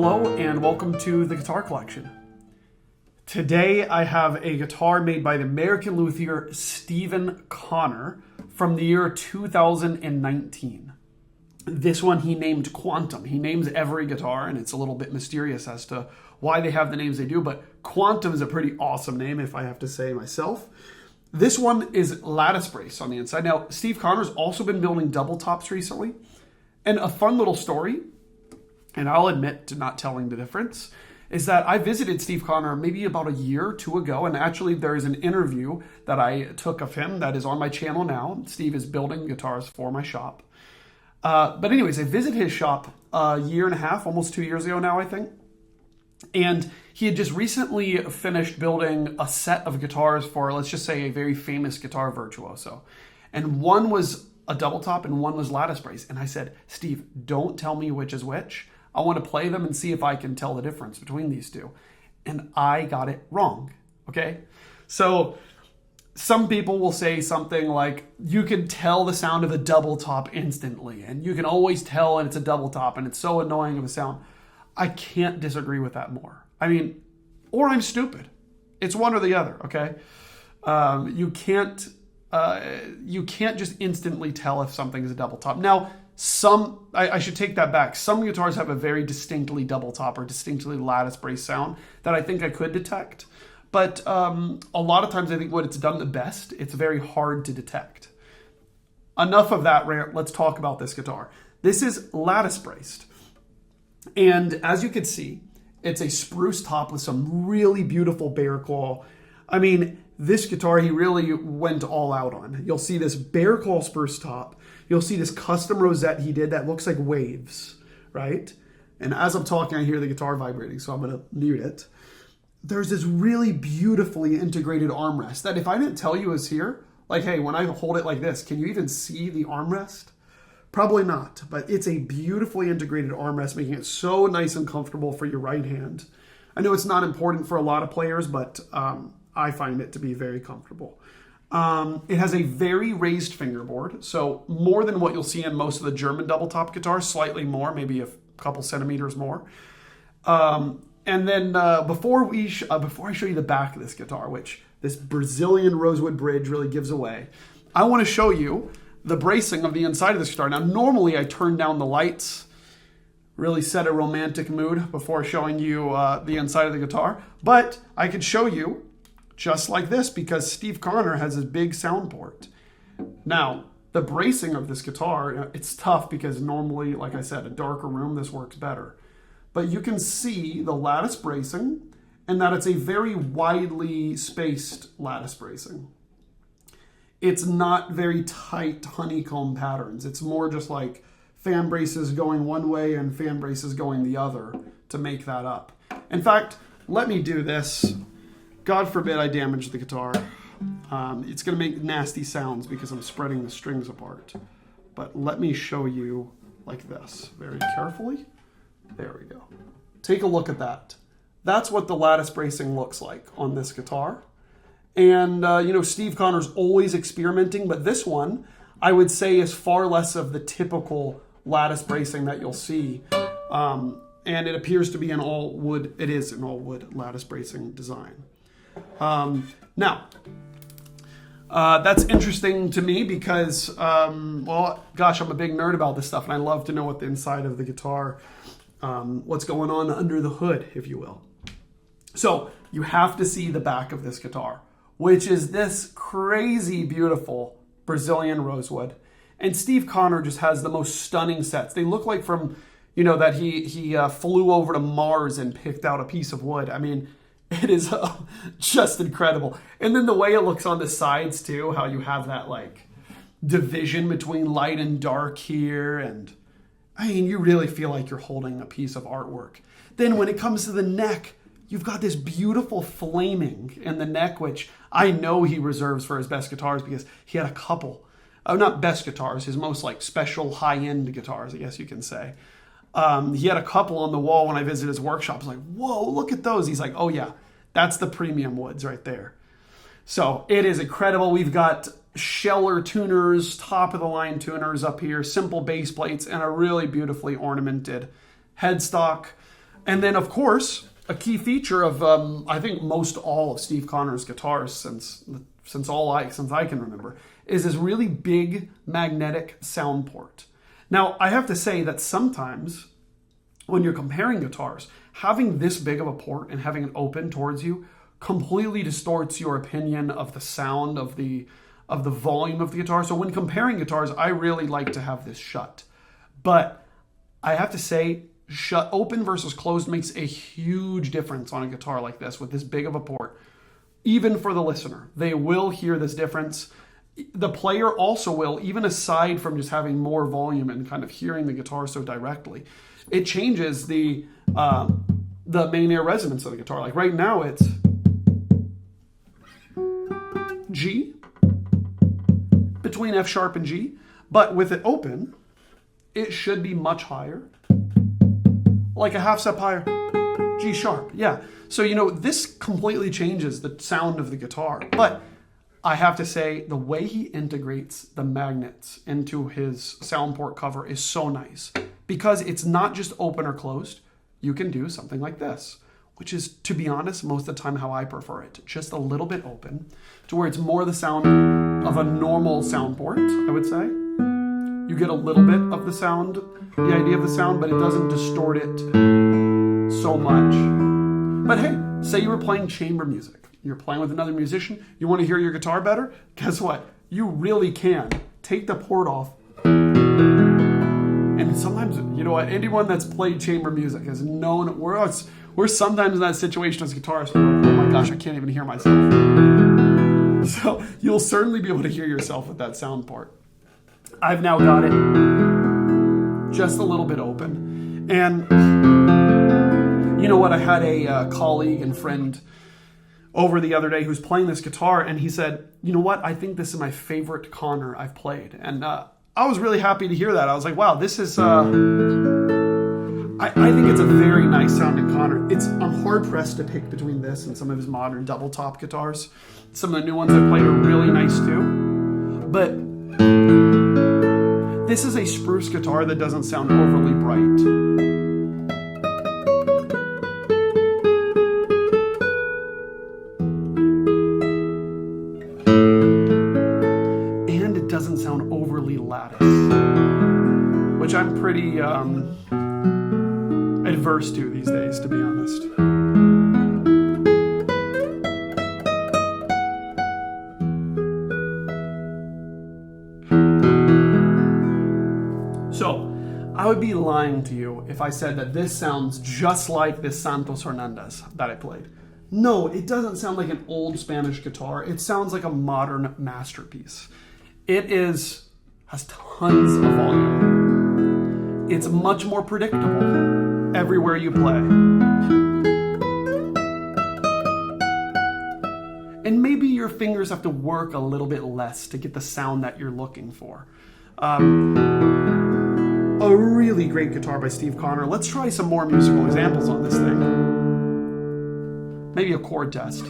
Hello and welcome to the Guitar Collection. Today I have a guitar made by the American luthier Stephan Connor from the year 2019. This one he named Quantum. He names every guitar and it's a little bit mysterious as to why they have the names they do, but Quantum is a pretty awesome name if I have to say myself. This one is lattice-braced on the inside. Now, Steve Connor's also been building double tops recently. And a fun little story, and I'll admit to not telling the difference, is that I visited Steve Connor maybe about a year or two ago, and actually there is an interview that I took of him that is on my channel now. Steve is building guitars for my shop. But anyways, I visited his shop a year and a half, almost 2 years ago now, I think. And he had just recently finished building a set of guitars for, let's just say, a very famous guitar virtuoso. And one was a double top and one was lattice braced. And I said, Steve, don't tell me which is which. I want to play them and see if I can tell the difference between these two. And I got it wrong, okay? So some people will say something like, you can tell the sound of a double top instantly, and you can always tell and it's a double top, and it's so annoying of a sound. I can't disagree with that more. I mean, or I'm stupid. It's one or the other, okay? You can't just instantly tell if something is a double top. Now, I should take that back. Some guitars have a very distinctly double top or distinctly lattice brace sound that I think I could detect. But a lot of times I think when it's done the best, it's very hard to detect. Enough of that rant. Let's talk about this guitar. This is lattice braced. And as you can see, it's a spruce top with some really beautiful bearclaw. I mean, this guitar he really went all out on. You'll see this bearclaw spruce top. You'll see this custom rosette he did that looks like waves, right? And as I'm talking, I hear the guitar vibrating, so I'm going to mute it. There's this really beautifully integrated armrest that if I didn't tell you is here, like, hey, when I hold it like this, can you even see the armrest? Probably not, but it's a beautifully integrated armrest, making it so nice and comfortable for your right hand. I know it's not important for a lot of players, but I find it to be very comfortable. It has a very raised fingerboard, so more than what you'll see in most of the German double top guitars, slightly more, maybe a couple centimeters more. And then before I show you the back of this guitar, which this Brazilian rosewood bridge really gives away, I want to show you the bracing of the inside of this guitar. Now, normally I turn down the lights, really set a romantic mood before showing you the inside of the guitar, but I could show you just like this because Steve Connor has a big sound port. Now, the bracing of this guitar, it's tough because normally, like I said, a darker room, this works better. But you can see the lattice bracing and that it's a very widely spaced lattice bracing. It's not very tight honeycomb patterns. It's more just like fan braces going one way and fan braces going the other to make that up. In fact, let me do this. God forbid I damage the guitar. It's going to make nasty sounds because I'm spreading the strings apart. But let me show you like this, very carefully. There we go. Take a look at that. That's what the lattice bracing looks like on this guitar. And, Steve Connor's always experimenting, but this one, I would say, is far less of the typical lattice bracing that you'll see. And it appears to be an all wood. It is an all wood lattice bracing design. Now, that's interesting to me because, I'm a big nerd about this stuff and I love to know what the inside of the guitar, what's going on under the hood, if you will. So you have to see the back of this guitar, which is this crazy beautiful Brazilian rosewood. And Steve Connor just has the most stunning sets. They look like from, that he flew over to Mars and picked out a piece of wood. I mean, it is just incredible. And then the way it looks on the sides too, how you have that like division between light and dark here. And I mean, you really feel like you're holding a piece of artwork. Then when it comes to the neck, you've got this beautiful flaming in the neck, which I know he reserves for his best guitars because he had a couple. Not best guitars, his most like special high-end guitars, I guess you can say. He had a couple on the wall when I visited his workshop. I was like, whoa, look at those. He's like, oh yeah, that's the premium woods right there. So it is incredible. We've got Scheller tuners, top of the line tuners up here, simple base plates, and a really beautifully ornamented headstock. And then, of course, a key feature of I think most all of Steve Connor's guitars since I can remember is this really big magnetic sound port. Now, I have to say that sometimes when you're comparing guitars, having this big of a port and having it open towards you completely distorts your opinion of the sound of the volume of the guitar. So when comparing guitars, I really like to have this shut. But I have to say, open versus closed makes a huge difference on a guitar like this with this big of a port. Even for the listener, they will hear this difference. The player also will, even aside from just having more volume and kind of hearing the guitar so directly. It changes the main air resonance of the guitar. Like right now it's G, between F sharp and G, but with it open, it should be much higher, like a half step higher, G sharp, yeah. So, this completely changes the sound of the guitar, but I have to say the way he integrates the magnets into his sound port cover is so nice because it's not just open or closed. You can do something like this, which is, to be honest, most of the time how I prefer it. Just a little bit open to where it's more the sound of a normal sound port, I would say. You get a little bit of the sound, the idea of the sound, but it doesn't distort it so much. But hey, say you were playing chamber music. You're playing with another musician. You want to hear your guitar better? Guess what? You really can. Take the port off. And sometimes, you know what? Anyone that's played chamber music has known we're sometimes in that situation as guitarists. Oh my gosh, I can't even hear myself. So you'll certainly be able to hear yourself with that sound port. I've now got it just a little bit open. And you know what? I had a colleague and friend over the other day who's playing this guitar, and he said, you know what? I think this is my favorite Connor I've played. And I was really happy to hear that. I was like, wow, this is... I think it's a very nice sounding Connor. I'm hard pressed to pick between this and some of his modern double top guitars. Some of the new ones I've played are really nice too. But this is a spruce guitar that doesn't sound overly bright. And it doesn't sound overly lattice, which I'm pretty adverse to these days, to be honest. So, I would be lying to you if I said that this sounds just like this Santos Hernandez that I played. No, it doesn't sound like an old Spanish guitar. It sounds like a modern masterpiece. It has tons of volume. It's much more predictable everywhere you play. And maybe your fingers have to work a little bit less to get the sound that you're looking for. A really great guitar by Steve Connor. Let's try some more musical examples on this thing. Maybe a chord test.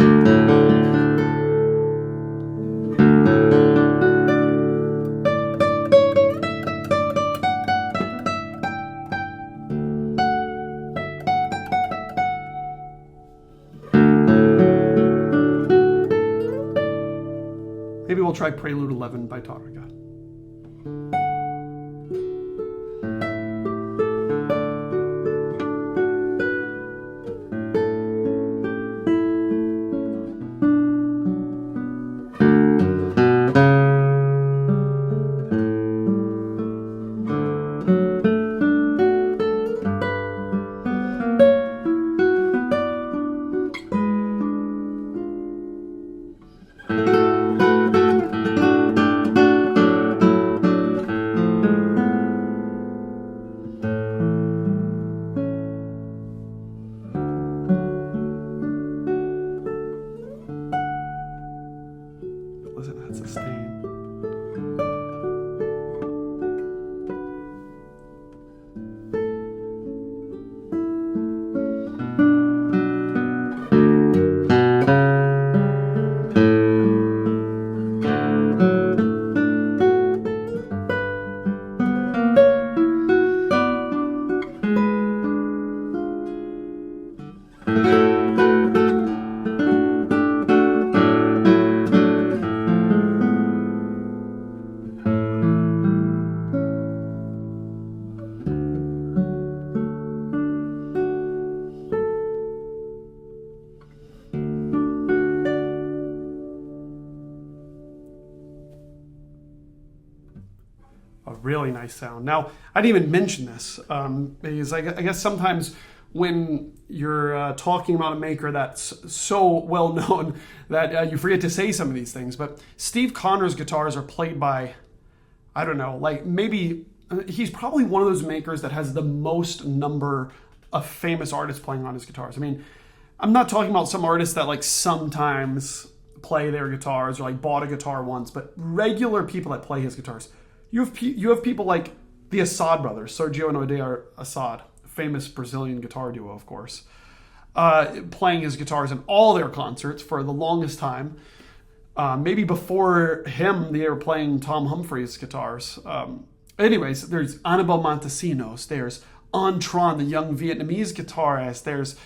Maybe we'll try Prelude 11 by Tárrega. a really nice sound. Now, I didn't even mention this because I guess sometimes when you're talking about a maker that's so well known that you forget to say some of these things. But Steve Connor's guitars are played by, I don't know, like maybe he's probably one of those makers that has the most number of famous artists playing on his guitars. I mean, I'm not talking about some artists that like sometimes play their guitars or like bought a guitar once, but regular people that play his guitars. You have people like the Assad brothers, Sergio and Odair Assad, famous Brazilian guitar duo, of course, playing his guitars in all their concerts for the longest time. Maybe before him, they were playing Tom Humphrey's guitars. Anyways, there's Anibal Montesinos, there's Antron, the young Vietnamese guitarist, there's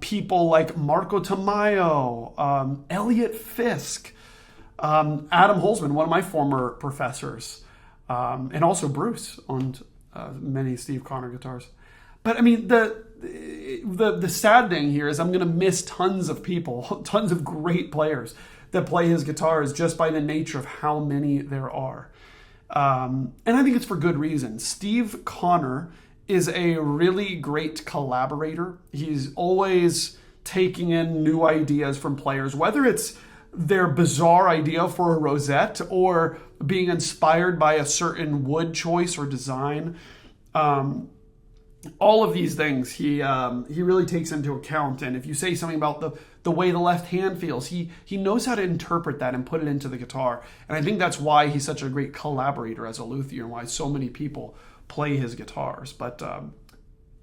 people like Marco Tamayo, Elliot Fisk, Adam Holzman, one of my former professors, and also Bruce owned many Steve Connor guitars. But I mean, the sad thing here is I'm going to miss tons of people, tons of great players that play his guitars just by the nature of how many there are. And I think it's for good reason. Steve Connor is a really great collaborator. He's always taking in new ideas from players, whether it's their bizarre idea for a rosette or being inspired by a certain wood choice or design. All of these things he really takes into account. And if you say something about the way the left hand feels, he knows how to interpret that and put it into the guitar. And I think that's why he's such a great collaborator as a luthier and why so many people play his guitars. But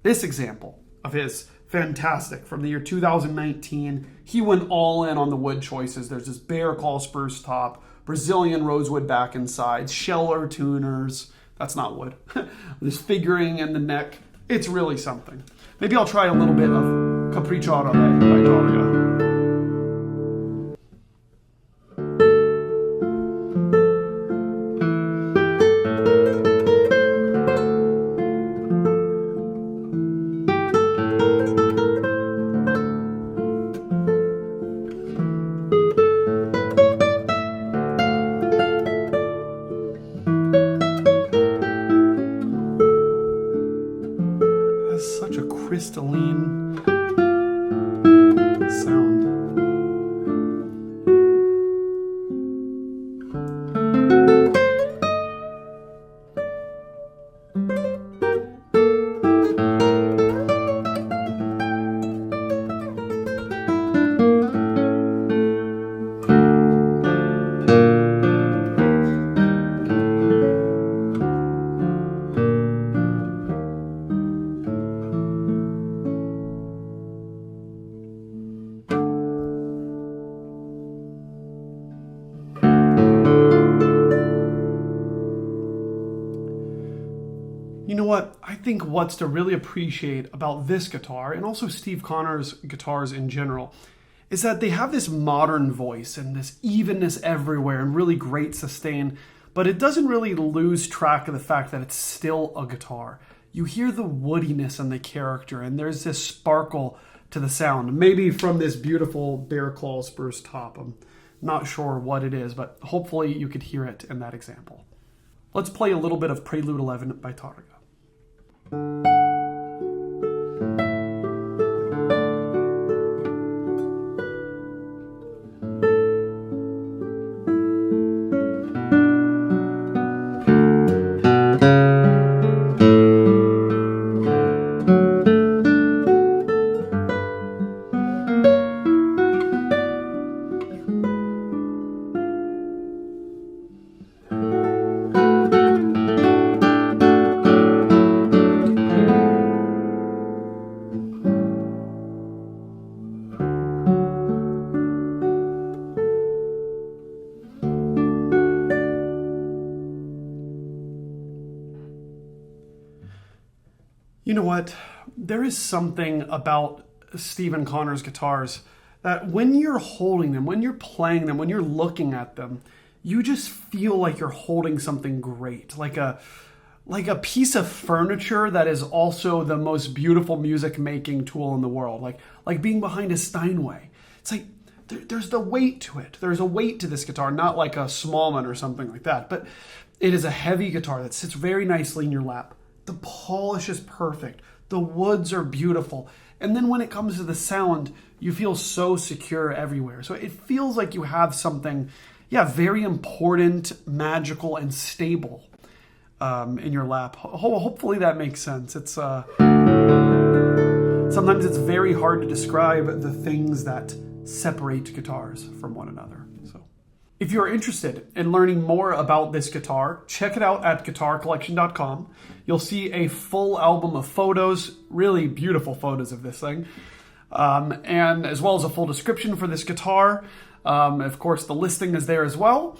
this example of his, fantastic, from the year 2019. He went all in on the wood choices. There's this bearclaw spruce top, Brazilian rosewood back and sides, Scheller tuners. That's not wood. This figuring in the neck. It's really something. Maybe I'll try a little bit of Capricho árabe by Tárrega. Such a crystalline sound. You know what? I think what's to really appreciate about this guitar, and also Steve Connor's guitars in general, is that they have this modern voice and this evenness everywhere and really great sustain, but it doesn't really lose track of the fact that it's still a guitar. You hear the woodiness and the character, and there's this sparkle to the sound, maybe from this beautiful bearclaw spruce top. I'm not sure what it is, but hopefully you could hear it in that example. Let's play a little bit of Prelude 11 by Tárrega. You know what? There is something about Stephan Connor's guitars that when you're holding them, when you're playing them, when you're looking at them, you just feel like you're holding something great, like a piece of furniture that is also the most beautiful music making tool in the world, like being behind a Steinway. It's like there's the weight to it. There's a weight to this guitar, not like a Smallman or something like that, but it is a heavy guitar that sits very nicely in your lap. The polish is perfect. The woods are beautiful. And then when it comes to the sound, you feel so secure everywhere. So it feels like you have something, very important, magical, and stable in your lap. Hopefully that makes sense. It's sometimes it's very hard to describe the things that separate guitars from one another. So if you're interested in learning more about this guitar, check it out at guitarcollection.com. You'll see a full album of photos, really beautiful photos of this thing, and as well as a full description for this guitar. Of course, the listing is there as well.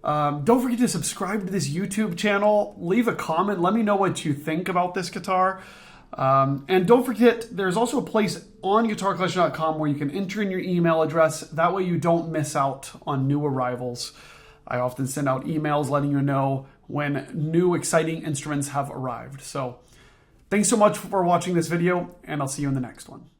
Don't forget to subscribe to this YouTube channel. Leave a comment. Let me know what you think about this guitar. And don't forget, there's also a place on guitarcollection.com where you can enter in your email address. That way you don't miss out on new arrivals. I often send out emails letting you know when new exciting instruments have arrived. So thanks so much for watching this video, and I'll see you in the next one.